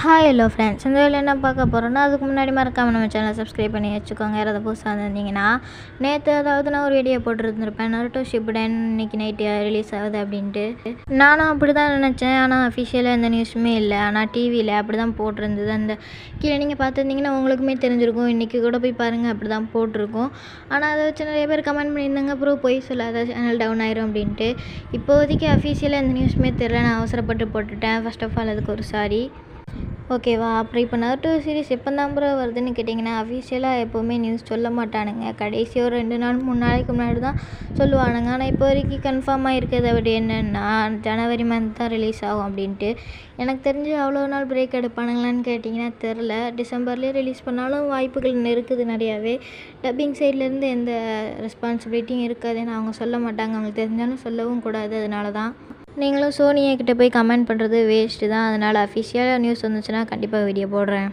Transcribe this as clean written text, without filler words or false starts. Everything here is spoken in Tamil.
ஹாய் ஹலோ ஃப்ரெண்ட்ஸ், இந்த வேலையில் என்ன பார்க்க போகிறோன்னா, அதுக்கு முன்னாடி மறக்காமல் நம்ம சேனலை சப்ஸ்கிரைப் பண்ணி வச்சுக்கோங்க. யாராவது புதுசாக வந்திருந்தீங்கன்னா, நேற்று நான் ஒரு வீடியோ போட்டுருந்துருப்பேன், நருட்டோ ஷிப்புடன் இன்னைக்கு நைட்டு ரிலீஸ் ஆகுது அப்படின்ட்டு. நானும் அப்படி தான் நினச்சேன். ஆனால் அஃபிஷியலாக எந்த நியூஸுமே இல்லை. ஆனால் டிவியில் அப்படி தான் போட்டிருந்தது. அந்த கீழே நீங்கள் பார்த்துருந்தீங்கன்னா உங்களுக்குமே தெரிஞ்சிருக்கும். இன்றைக்கி கூட போய் பாருங்கள், அப்படி தான் போட்டிருக்கோம். ஆனால் அதை வச்சு நிறைய பேர் கமெண்ட் பண்ணியிருந்தாங்க, அப்புறம் போய் சொல்லாத சேனல் டவுன் ஆயிரும் அப்படின்ட்டு. இப்போதைக்கு அஃபிஷியலாக எந்த நியூஸுமே தெரில. நான் அவசரப்பட்டு போட்டுட்டேன். ஃபர்ஸ்ட் ஆஃப் ஆல் அதுக்கு ஒரு சாரி. ஓகேவா? அப்புறம் இப்போ நருட்டோ சீரிஸ் எப்போ தான் ப்ரோ வருதுன்னு கேட்டிங்கன்னா, அஃபிஷியலாக எப்போவுமே நியூஸ் சொல்ல மாட்டானுங்க. கடைசி ஒரு 2 நாள் 3 நாளைக்கு முன்னாடி தான் சொல்லுவானுங்க. ஆனால் இப்போ வரைக்கும் கன்ஃபார்மாக இருக்கிறது அப்படி என்னென்னா, ஜனவரி மந்த் தான் ரிலீஸ் ஆகும் அப்படின்ட்டு. எனக்கு தெரிஞ்சு அவ்வளோ நாள் பிரேக் எடுப்பானுங்களான்னு கேட்டிங்கன்னா தெரில. டிசம்பர்லேயே ரிலீஸ் பண்ணாலும் வாய்ப்புகள் இருக்குது நிறையாவே. டப்பிங் சைட்லேருந்து எந்த ரெஸ்பான்சிபிலிட்டியும் இருக்காதுன்னு அவங்க சொல்ல மாட்டாங்க. அவங்களுக்கு தெரிஞ்சாலும் சொல்லவும் கூடாது. அதனால தான் நீங்களும் சோனியா கிட்டே போய் கமெண்ட் பண்ணுறது வேஸ்ட்டு தான். அதனால் அஃபிஷியலாக நியூஸ் வந்துச்சுன்னா கண்டிப்பாக வீடியோ போடுறேன்.